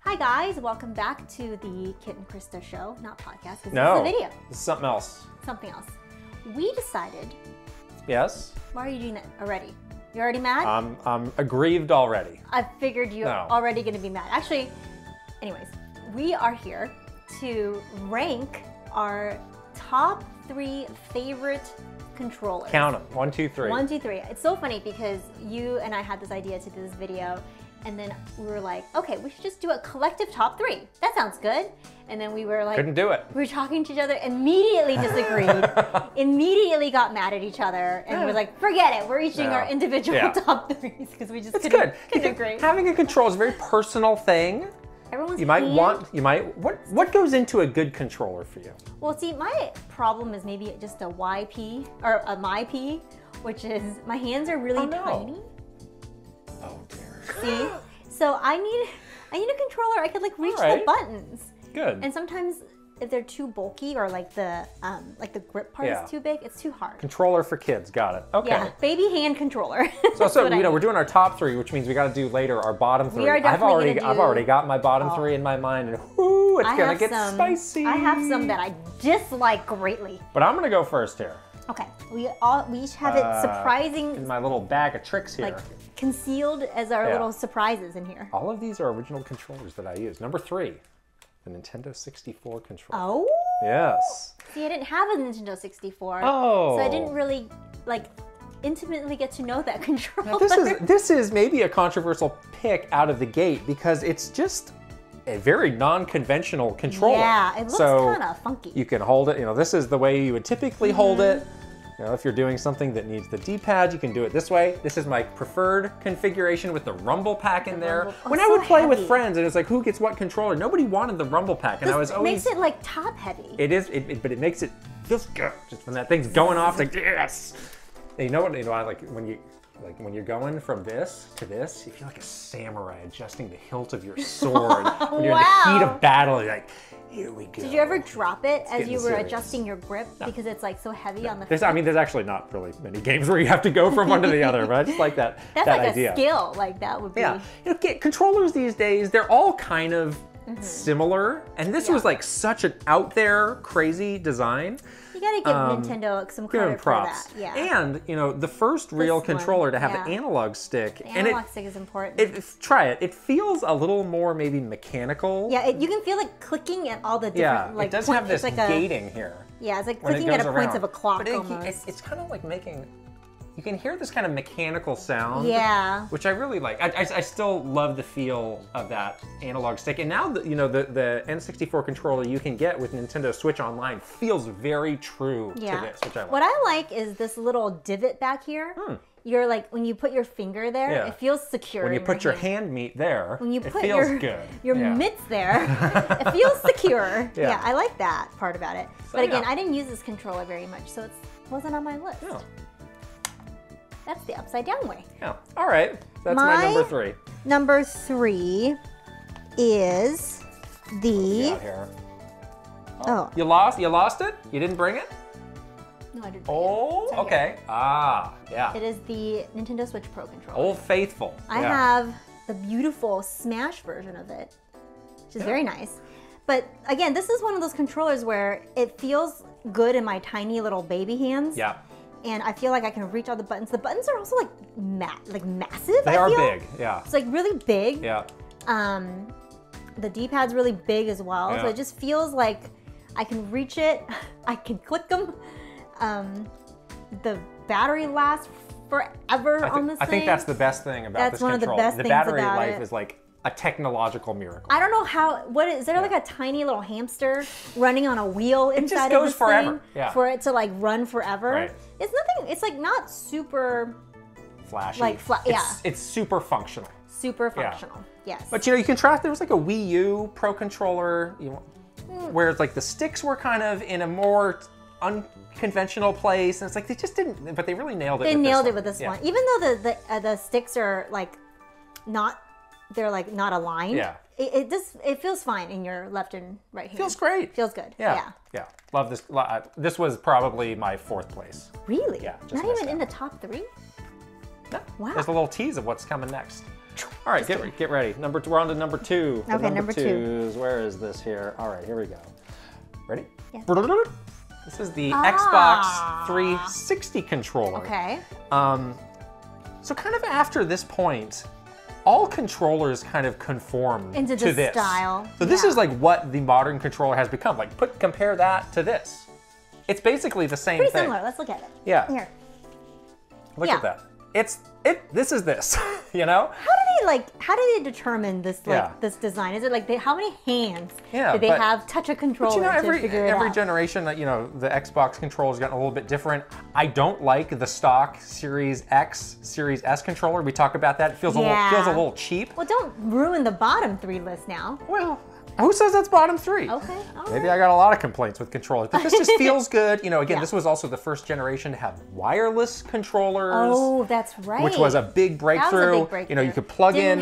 Hi guys, welcome back to the Kit and Krysta show, not podcast, because No, this is a video. This is something else. Something else. We decided. Yes? Why are you doing that already? You're already mad? I'm aggrieved already. I figured you're already going to be mad. Actually, anyways, we are here to rank our top 3 favorite controllers. Count them. 1, 2, 3. 1, 2, 3. It's so funny because you and I had this idea to do this video, and then we were like, okay, we should just do a collective top 3. That sounds good. And then we were like, couldn't do it. We were talking to each other, immediately disagreed, immediately got mad at each other, and we're like, forget it. We're each doing our individual top 3s because we just couldn't agree. Having a controller is a very personal thing. Everyone's what goes into a good controller for you? Well, see, my problem is maybe just a YP or a MyP, which is my hands are really tiny. Oh dear. See, so I need a controller I could like reach the buttons. Good. And sometimes if they're too bulky or like the grip part is too big, it's too hard. Controller for kids, got it. Okay. Yeah, baby hand controller. So you know, we're doing our top 3, which means we got to do later our bottom 3. I've already got my bottom 3 in my mind, and whoo, it's gonna get spicy. I have some that I dislike greatly. But I'm gonna go first here. Okay, we each have it surprising. In my little bag of tricks here. Like concealed as our little surprises in here. All of these are original controllers that I use. Number 3, the Nintendo 64 controller. Oh. Yes. See, I didn't have a Nintendo 64. Oh. So I didn't really like intimately get to know that controller. Now, this is maybe a controversial pick out of the gate because it's just a very non-conventional controller. Yeah, it looks kind of funky. You can hold it, you know, this is the way you would typically hold it. You know, if you're doing something that needs the D-pad, you can do it this way. This is my preferred configuration with the rumble pack in there. When I would play with friends and it's like, who gets what controller? Nobody wanted the rumble pack, and I was always... It makes it like top heavy. It is, but it makes it feels good. Just when that thing's going off, it's like, yes! And you know what, like when you're going from this to this, you feel like a samurai adjusting the hilt of your sword. When you're in the heat of battle, you're like, here we go. Did you ever drop it as you were adjusting your grip because it's like so heavy on the feet? I mean, there's actually not really many games where you have to go from one to the other, but I just like that idea. That's like a skill, like that would be. Yeah, you know, controllers these days, they're all kind of similar, and this was like such an out there, crazy design. You gotta give Nintendo some credit for that. Yeah. And you know, the first real controller to have an analog stick. The analog stick is important. Try it. It feels a little more maybe mechanical. Yeah, you can feel like clicking at all the different it does have this gating here. Yeah, it's like clicking at a points of a clock almost. It's kind of like making. You can hear this kind of mechanical sound, which I really like. I still love the feel of that analog stick. And now, you know, the N64 controller you can get with Nintendo Switch Online feels very true to this, which I like. What I like is this little divot back here. You're like, when you put your finger there, it feels secure. When you put your hand meat there, when you put your mitts there, it feels secure. Yeah, I like that part about it. So, but again, I didn't use this controller very much, so it wasn't on my list. Yeah. That's the upside down way. Yeah. All right. That's my number 3. Number 3 is the. Oh. You lost it? You didn't bring it? No, I didn't. Oh, okay. Ah, yeah. It is the Nintendo Switch Pro controller. Old faithful. I have the beautiful Smash version of it, which is very nice. But again, this is one of those controllers where it feels good in my tiny little baby hands. Yeah. And I feel like I can reach all the buttons. The buttons are also like massive. They are big, yeah. It's like really big. Yeah. The D-pad's really big as well. So it just feels like I can reach it. I can click them. The battery lasts forever on this thing. I think that's the best thing about this controller. That's one of the best things about it. The battery life is like a technological miracle. I don't know how, is there like a tiny little hamster running on a wheel inside of this forever. thing for it to like run forever? Right. It's nothing, it's like not super flashy. Like, it's super functional. Super functional, yes. But you know, you can try, there was like a Wii U Pro controller, where it's like the sticks were kind of in a more unconventional place, and it's like they just didn't, but they really nailed it. They nailed it with this one. Even though the sticks are like not, they're like not aligned. Yeah. It feels fine in your left and right hand. Feels great. Feels good. Yeah. Love this. This was probably my 4th place. Really? Yeah. Not even in the top 3? No. Wow. There's a little tease of what's coming next. All right, get ready. We're on to number 2. Okay, number 2. Where is this here? All right, here we go. Ready? Yeah. This is the Xbox 360 controller. Okay. So kind of after this point, all controllers kind of conform into to this style. So this is like what the modern controller has become. Like compare that to this. It's basically the same thing. Pretty similar. Let's look at it. Yeah. Here. Look at that. This is this, you know? How do they determine this this design? Is it like how many hands did they have touch a controller to figure it out? Every generation, you know, the Xbox controller's gotten a little bit different. I don't like the stock Series X, Series S controller. We talk about that. It feels a little cheap. Well, don't ruin the bottom 3 list now. Well, who says that's bottom 3? Okay, all right. Maybe I got a lot of complaints with controllers, but this just feels good. You know, again, this was also the first generation to have wireless controllers. Oh, that's right. Which was a big breakthrough. That was a big breakthrough. You know, you could plug in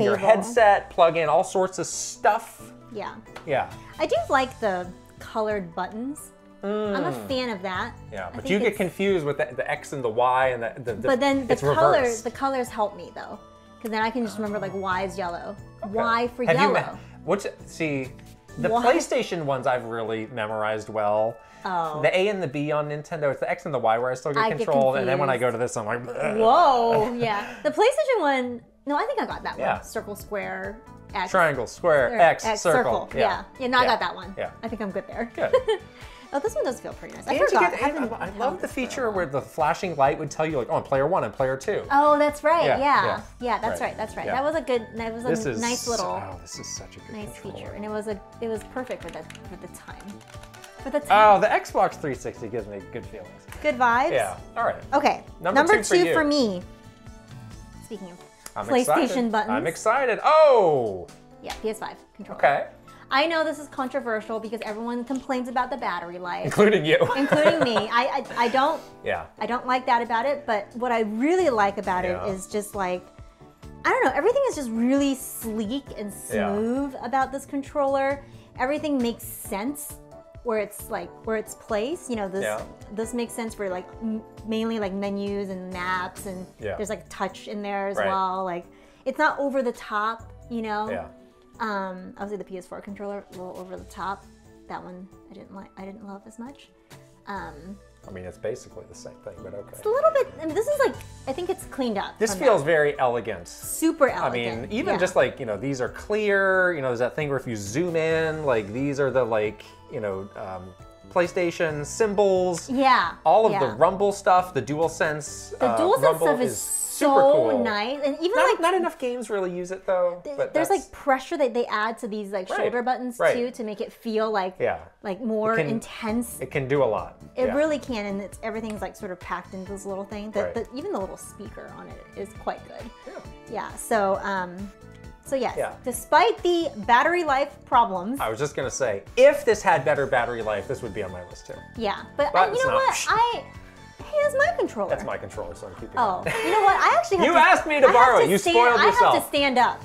your headset, plug in all sorts of stuff. Yeah. Yeah. I do like the colored buttons. I'm a fan of that. Yeah, but you get confused with the X and the Y and but then the colors help me though, because then I can just remember like Y is yellow. Okay. Y for yellow. The PlayStation ones I've really memorized well. Oh. The A and the B on Nintendo, it's the X and the Y where I still get control, and then when I go to this, I'm like, bleh. Whoa, yeah. The PlayStation one, no, I think I got that one. Circle, square, X. Triangle, square, X, circle. Yeah, no, I got that one. Yeah. I think I'm good there. Good. Oh, this one does feel pretty nice. I love the feature where the flashing light would tell you like, oh, I'm player 1 and player 2. Oh, that's right. Yeah, that's right. That's right. Yeah. That was a nice little. Oh, this is such a good nice controller. feature, and it was perfect for the time. Oh, the Xbox 360 gives me good feelings. Good vibes. Yeah. All right. Okay. Number 2 for me. Speaking of PlayStation buttons. I'm excited. Oh. Yeah, PS5 controller. Okay. I know this is controversial because everyone complains about the battery life. Including you. Including me. I don't. Yeah. I don't like that about it, but what I really like about it is just like, I don't know, everything is just really sleek and smooth about this controller. Everything makes sense where it's placed. You know, this makes sense for like mainly like menus and maps, and there's like touch in there as well. Like it's not over the top, you know. Yeah. Obviously the PS4 controller, a little over the top. That one I didn't love as much. I mean, it's basically the same thing, but okay. It's a little bit, I mean, this is like, I think it's cleaned up. This feels very elegant. Super elegant. I mean, even just like, you know, these are clear, you know, there's that thing where if you zoom in, like these are the like, you know, PlayStation symbols. Yeah. All of the rumble stuff, the DualSense. The DualSense stuff is super cool. Nice, and even not enough games really use it though. But there's like pressure that they add to these like shoulder buttons too to make it feel like more intense. It can do a lot. It really can, and everything's like sort of packed into this little thing. Even the little speaker on it is quite good. Yeah. So yes, despite the battery life problems. I was just gonna say, if this had better battery life, this would be on my list too. Yeah, but you know what? Hey, that's my controller. That's my controller, so I'm keeping it. Oh, you know what? I actually have You asked me to borrow it. You spoiled yourself. I have to stand up.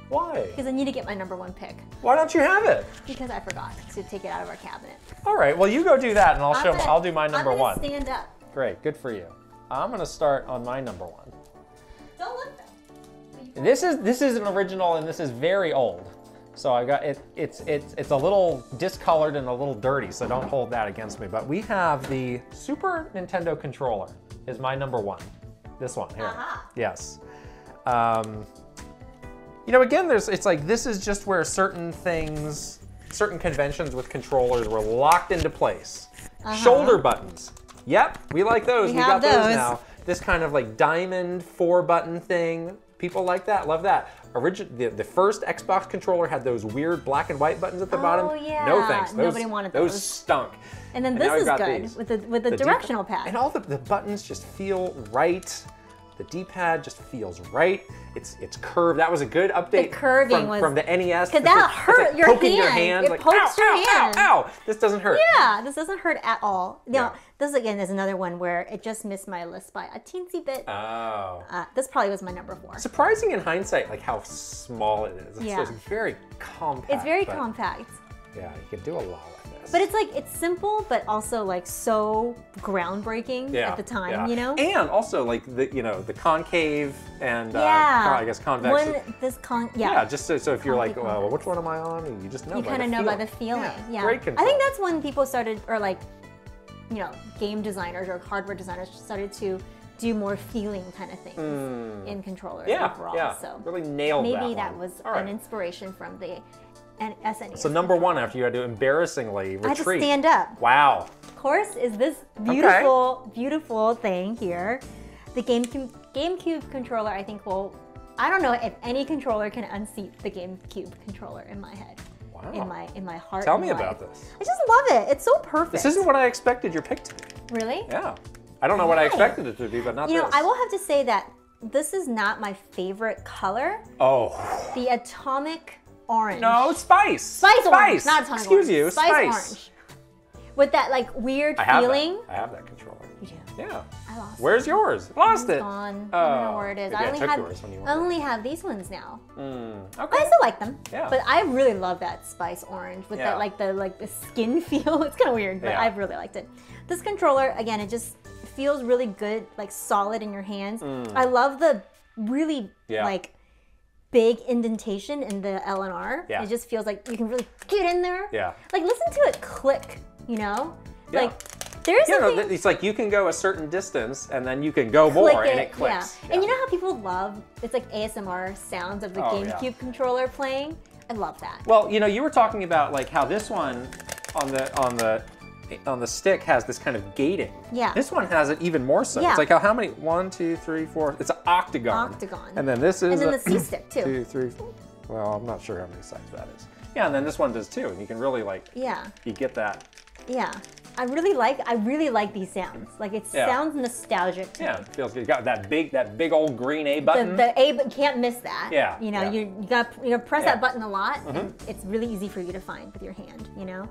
Why? Because I need to get my number 1 pick. Why don't you have it? Because I forgot to take it out of our cabinet. All right, well, you go do that, and I'll do my number 1. I'm gonna stand up. Great, good for you. I'm gonna start on my number 1. Don't look though. This is an original, and this is very old. So I got it. It's a little discolored and a little dirty, so don't hold that against me. But we have the Super Nintendo controller. Is my number 1. This one here. Yes. You know, again, it's like this is just where certain conventions with controllers were locked into place. Shoulder buttons. Yep, we like those. We got those now. This kind of like diamond 4-button thing. People like that, love that. The first Xbox controller had those weird black and white buttons at the bottom. Oh yeah. No thanks. Nobody wanted those. Those stunk. And then this is good with the directional pad. And all the buttons just feel right. The D-pad just feels right. It's curved. That was a good update. The curving from the NES. Because that hurt your hand. It like, pokes your hand. Ow! This doesn't hurt. Yeah, this doesn't hurt at all. Now, this again is another one where it just missed my list by a teensy bit. Oh. This probably was my number 4. Surprising in hindsight, like how small it is. It's very compact. It's very compact. Yeah, you can do a lot with it. this. But it's like, it's simple, but also like so groundbreaking at the time, you know? And also like the, you know, the concave and I guess convex. Yeah, just so if you're like, well, which one am I on? And you just know. You kind of know by the feeling. Yeah. Great control. I think that's when people started, or like, you know, game designers or hardware designers started to do more feeling kind of things in controllers overall. Yeah, so really nailed that. Maybe that was an inspiration from the SNES. So number one, after you had to embarrassingly retreat. I had to stand up. Wow. Of course, is this beautiful, beautiful thing here. The GameCube controller, I think I don't know if any controller can unseat the GameCube controller in my head. Wow. In my heart. Tell me about this. I just love it. It's so perfect. This isn't what I expected your pick to be. Really? Yeah. I don't know what I expected it to be, but not this. You know, I will have to say that this is not my favorite color. Oh. The atomic orange. No, spice. Spice orange, not atomic orange. Excuse you, Spice orange. With that like weird feeling. I have that controller. You do? Yeah. I lost it. Where's yours? Lost it. It's gone. I don't know where it is. I only have these ones now. Okay. But I still like them. Yeah. But I really love that spice orange with that like the skin feel. It's kind of weird, but I've really liked it. This controller, again, it just feels really good, like solid in your hands. I love the really like big indentation in the L and R. It just feels like you can really get in there. Yeah. Like listen to it click, you know? Like there's something. No, it's like you can go a certain distance and then you can go more and it clicks. Yeah. And you know how people love, it's like ASMR sounds of the GameCube controller playing? I love that. Well, you know, you were talking about like how this one on the stick has this kind of gating. Yeah. This one has it even more so. It's like how many? 1, 2, 3, 4. It's an octagon. And then this is. And then the C stick too. 2, 3, 4. Well, I'm not sure how many sides that is. Yeah, and then this one does too, and you can really like. Yeah. You get that. Yeah. I really like these sounds. Like it sounds nostalgic to me. It feels good. You got that big old green A button. The A button, can't miss that. Yeah. You know, you gotta press that button a lot, and it's really easy for you to find with your hand. You know.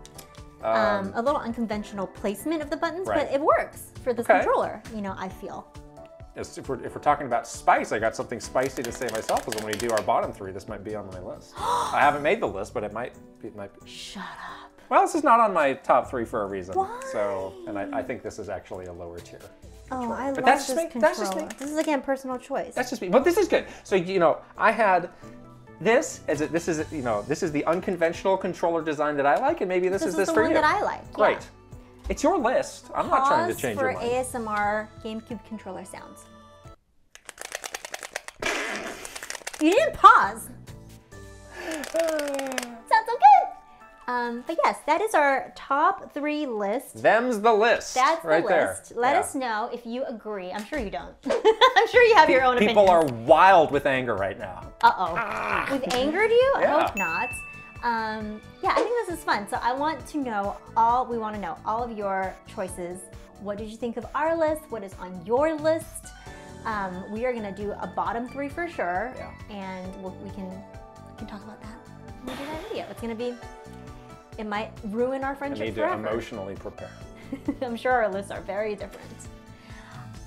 A little unconventional placement of the buttons, but it works for this controller. You know, I feel. If we're talking about spice, I got something spicy to say myself. Because when we do our bottom three, this might be on my list. I haven't made the list, but it might be. Shut up. Well, this is not on my top 3 for a reason. Why? So, and I think this is actually a lower tier. Oh, I love this controller. That's just me. This is again personal choice. That's just me. But this is good. So you know, I had this is the unconventional controller design that I like, and maybe this is for you. the one that I like. Great. It's your list. I'm not trying to change your mind. Pause for ASMR GameCube controller sounds. You didn't pause. Sounds so good. But yes, that is our top 3 list. Them's the list. That's right the list. There. Let us know if you agree. I'm sure you don't. I'm sure you have your own opinion. People are wild with anger right now. Uh-oh. We've angered you? I hope not. Yeah, I think this is fun. So I want to know we want to know all of your choices. What did you think of our list? What is on your list? We are gonna do a bottom 3 for sure. Yeah. And we can talk about that when we do that video. It's gonna be, it might ruin our friendship forever. I need to emotionally prepare. I'm sure our lists are very different.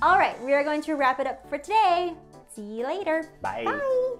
All right, we are going to wrap it up for today. See you later. Bye. Bye.